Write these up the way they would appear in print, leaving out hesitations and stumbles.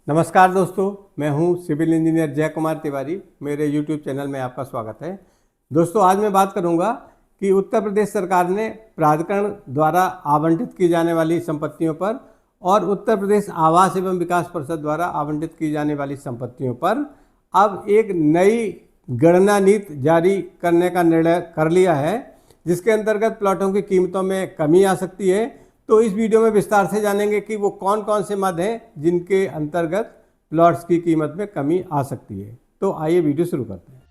नमस्कार दोस्तों, मैं हूं सिविल इंजीनियर जय कुमार तिवारी। मेरे यूट्यूब चैनल में आपका स्वागत है। दोस्तों, आज मैं बात करूंगा कि उत्तर प्रदेश सरकार ने प्राधिकरण द्वारा आवंटित की जाने वाली संपत्तियों पर और उत्तर प्रदेश आवास एवं विकास परिषद द्वारा आवंटित की जाने वाली संपत्तियों पर अब एक नई गणना नीति जारी करने का निर्णय कर लिया है, जिसके अंतर्गत प्लॉटों की कीमतों में कमी आ सकती है। तो इस वीडियो में विस्तार से जानेंगे कि वो कौन कौन से मद हैं जिनके अंतर्गत प्लॉट्स की कीमत में कमी आ सकती है। तो आइए वीडियो शुरू करते हैं।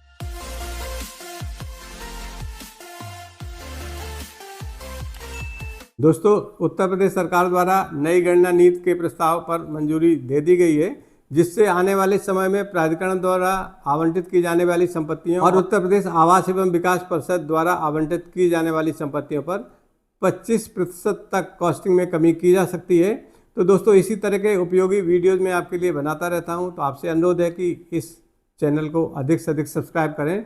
दोस्तों, उत्तर प्रदेश सरकार द्वारा नई गणना नीति के प्रस्ताव पर मंजूरी दे दी गई है, जिससे आने वाले समय में प्राधिकरण द्वारा आवंटित की जाने वाली संपत्तियों और उत्तर प्रदेश आवास एवं विकास परिषद द्वारा आवंटित की जाने वाली संपत्तियों पर 25% तक कॉस्टिंग में कमी की जा सकती है। तो दोस्तों, इसी तरह के उपयोगी वीडियोज़ मैं आपके लिए बनाता रहता हूं, तो आपसे अनुरोध है कि इस चैनल को अधिक से अधिक सब्सक्राइब करें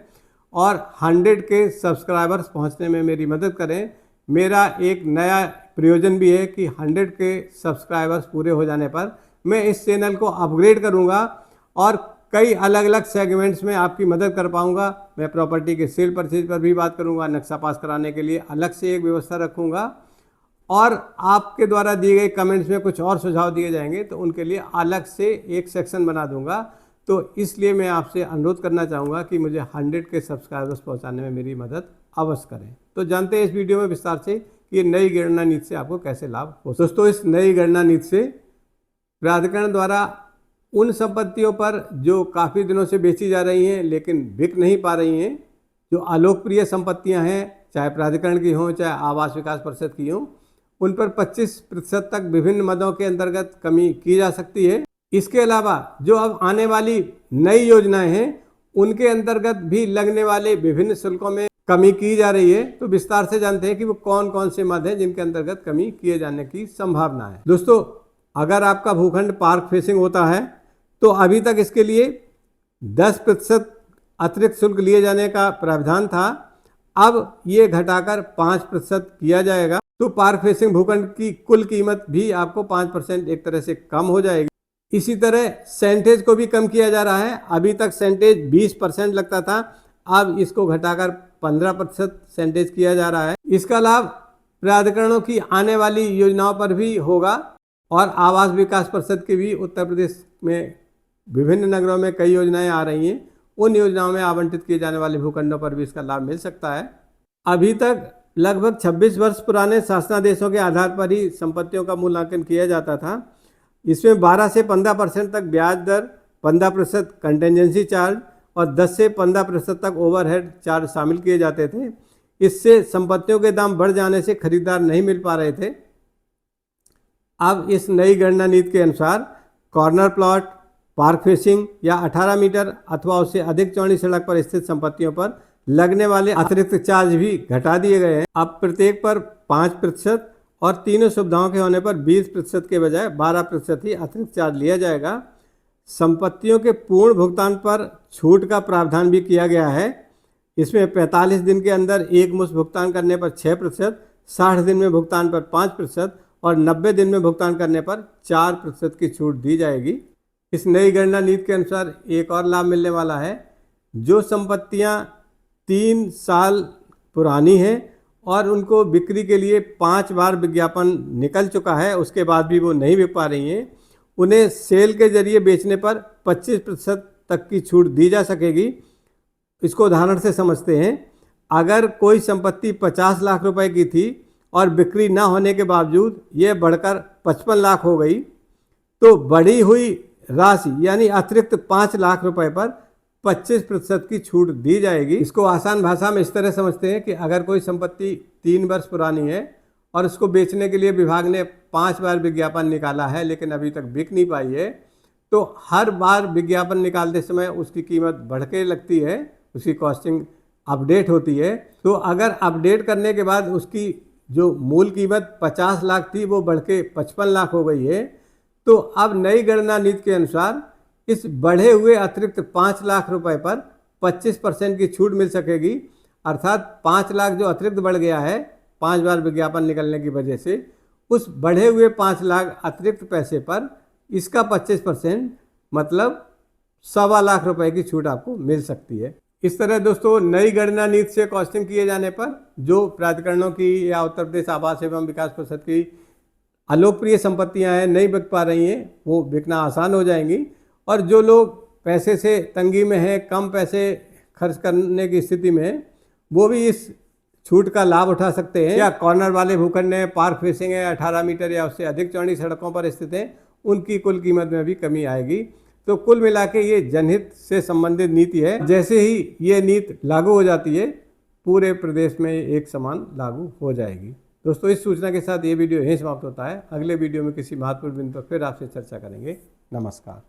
और 100 के सब्सक्राइबर्स पहुंचने में मेरी मदद करें। मेरा एक नया प्रयोजन भी है कि 100 के सब्सक्राइबर्स पूरे हो जाने पर मैं इस चैनल को अपग्रेड करूँगा और कई अलग अलग सेगमेंट्स में आपकी मदद कर पाऊंगा। मैं प्रॉपर्टी के सेल परचेज पर भी बात करूंगा, नक्शा पास कराने के लिए अलग से एक व्यवस्था रखूंगा और आपके द्वारा दिए गए कमेंट्स में कुछ और सुझाव दिए जाएंगे तो उनके लिए अलग से एक सेक्शन बना दूंगा। तो इसलिए मैं आपसे अनुरोध करना चाहूँगा कि मुझे 100 के सब्सक्राइबर्स पहुँचाने में मेरी मदद अवश्य करें। तो जानते हैं इस वीडियो में विस्तार से कि ये नई गणना नीति से आपको कैसे लाभ हो। दोस्तों, इस नई गणना नीति से प्राधिकरण द्वारा उन संपत्तियों पर जो काफ़ी दिनों से बेची जा रही हैं लेकिन बिक नहीं पा रही हैं, जो अलोकप्रिय संपत्तियां हैं, चाहे प्राधिकरण की हों चाहे आवास विकास परिषद की हों, उन पर 25% तक विभिन्न मदों के अंतर्गत कमी की जा सकती है। इसके अलावा जो अब आने वाली नई योजनाएं हैं उनके अंतर्गत भी लगने वाले विभिन्न शुल्कों में कमी की जा रही है। तो विस्तार से जानते हैं कि वो कौन कौन से मद हैं जिनके अंतर्गत कमी किए जाने की संभावना है। दोस्तों, अगर आपका भूखंड पार्क फेसिंग होता है तो अभी तक इसके लिए 10% अतिरिक्त शुल्क लिए जाने का प्रावधान था, अब ये घटाकर 5% किया जाएगा। तो पार्क फेसिंग भूखंड की कुल कीमत भी आपको 5% एक तरह से कम हो जाएगी। इसी तरह सेंटेज को भी कम किया जा रहा है। अभी तक सेंटेज 20% लगता था, अब इसको घटाकर 15% सेंटेज किया जा रहा है। इसका लाभ प्राधिकरणों की आने वाली योजनाओं पर भी होगा और आवास विकास परिषद की भी उत्तर प्रदेश में विभिन्न नगरों में कई योजनाएं आ रही हैं, उन योजनाओं में आवंटित किए जाने वाले भूखंडों पर भी इसका लाभ मिल सकता है। अभी तक लगभग 26 वर्ष पुराने शासनादेशों के आधार पर ही संपत्तियों का मूल्यांकन किया जाता था। इसमें 12 से 15% तक ब्याज दर, 15% कंटेंजेंसी चार्ज और 10 से 15% तक ओवरहेड चार्ज शामिल किए जाते थे। इससे संपत्तियों के दाम बढ़ जाने से खरीदार नहीं मिल पा रहे थे। अब इस नई गणना नीति के अनुसार कॉर्नर प्लॉट, पार्क फेसिंग या 18 मीटर अथवा उससे अधिक चौड़ी सड़क पर स्थित संपत्तियों पर लगने वाले अतिरिक्त चार्ज भी घटा दिए गए हैं। अब प्रत्येक पर 5% और तीनों सुविधाओं के होने पर 20% के बजाय 12% ही अतिरिक्त चार्ज लिया जाएगा। संपत्तियों के पूर्ण भुगतान पर छूट का प्रावधान भी किया गया है। इसमें 45 दिन के अंदर एक मुश्त भुगतान करने पर 6%, 60 दिन में भुगतान पर 5% और 90 दिन में भुगतान करने पर 4% की छूट दी जाएगी। इस नई गणना नीति के अनुसार एक और लाभ मिलने वाला है। जो संपत्तियां 3 साल पुरानी हैं और उनको बिक्री के लिए 5 बार विज्ञापन निकल चुका है, उसके बाद भी वो नहीं बिक पा रही हैं, उन्हें सेल के जरिए बेचने पर 25% तक की छूट दी जा सकेगी। इसको उदाहरण से समझते हैं। अगर कोई संपत्ति 50 लाख रुपए की थी और बिक्री ना होने के बावजूद ये बढ़कर 55 लाख हो गई, तो बढ़ी हुई राशि यानी अतिरिक्त 5 लाख रुपए पर 25% की छूट दी जाएगी। इसको आसान भाषा में इस तरह समझते हैं कि अगर कोई संपत्ति 3 वर्ष पुरानी है और उसको बेचने के लिए विभाग ने 5 बार विज्ञापन निकाला है लेकिन अभी तक बिक नहीं पाई है, तो हर बार विज्ञापन निकालते समय उसकी कीमत बढ़ के लगती है, उसकी कॉस्टिंग अपडेट होती है। तो अगर अपडेट करने के बाद उसकी जो मूल कीमत 50 लाख थी वो बढ़ के 55 लाख हो गई है, तो अब नई गणना नीति के अनुसार इस बढ़े हुए अतिरिक्त 5 लाख रुपए पर 25% की छूट मिल सकेगी। अर्थात 5 लाख जो अतिरिक्त बढ़ गया है 5 बार विज्ञापन निकलने की वजह से, उस बढ़े हुए 5 लाख अतिरिक्त पैसे पर इसका 25% मतलब 1.25 लाख रुपए की छूट आपको मिल सकती है। इस तरह दोस्तों नई गणना नीति से कॉस्टिंग किए जाने पर जो प्राधिकरणों की या उत्तर प्रदेश आवास एवं विकास परिषद की अलोकप्रिय संपत्तियां हैं नहीं बिक पा रही हैं, वो बिकना आसान हो जाएंगी। और जो लोग पैसे से तंगी में हैं, कम पैसे खर्च करने की स्थिति में हैं, वो भी इस छूट का लाभ उठा सकते हैं। या कॉर्नर वाले भूखंड हैं, पार्क फेसिंग है, 18 मीटर या उससे अधिक चौड़ी सड़कों पर स्थित हैं, उनकी कुल कीमत में भी कमी आएगी। तो कुल मिला के ये जनहित से संबंधित नीति है। जैसे ही ये नीति लागू हो जाती है पूरे प्रदेश में एक समान लागू हो जाएगी। दोस्तों इस सूचना के साथ ये वीडियो यहीं समाप्त होता है। अगले वीडियो में किसी महत्वपूर्ण बिंदु पर फिर आपसे चर्चा करेंगे। नमस्कार।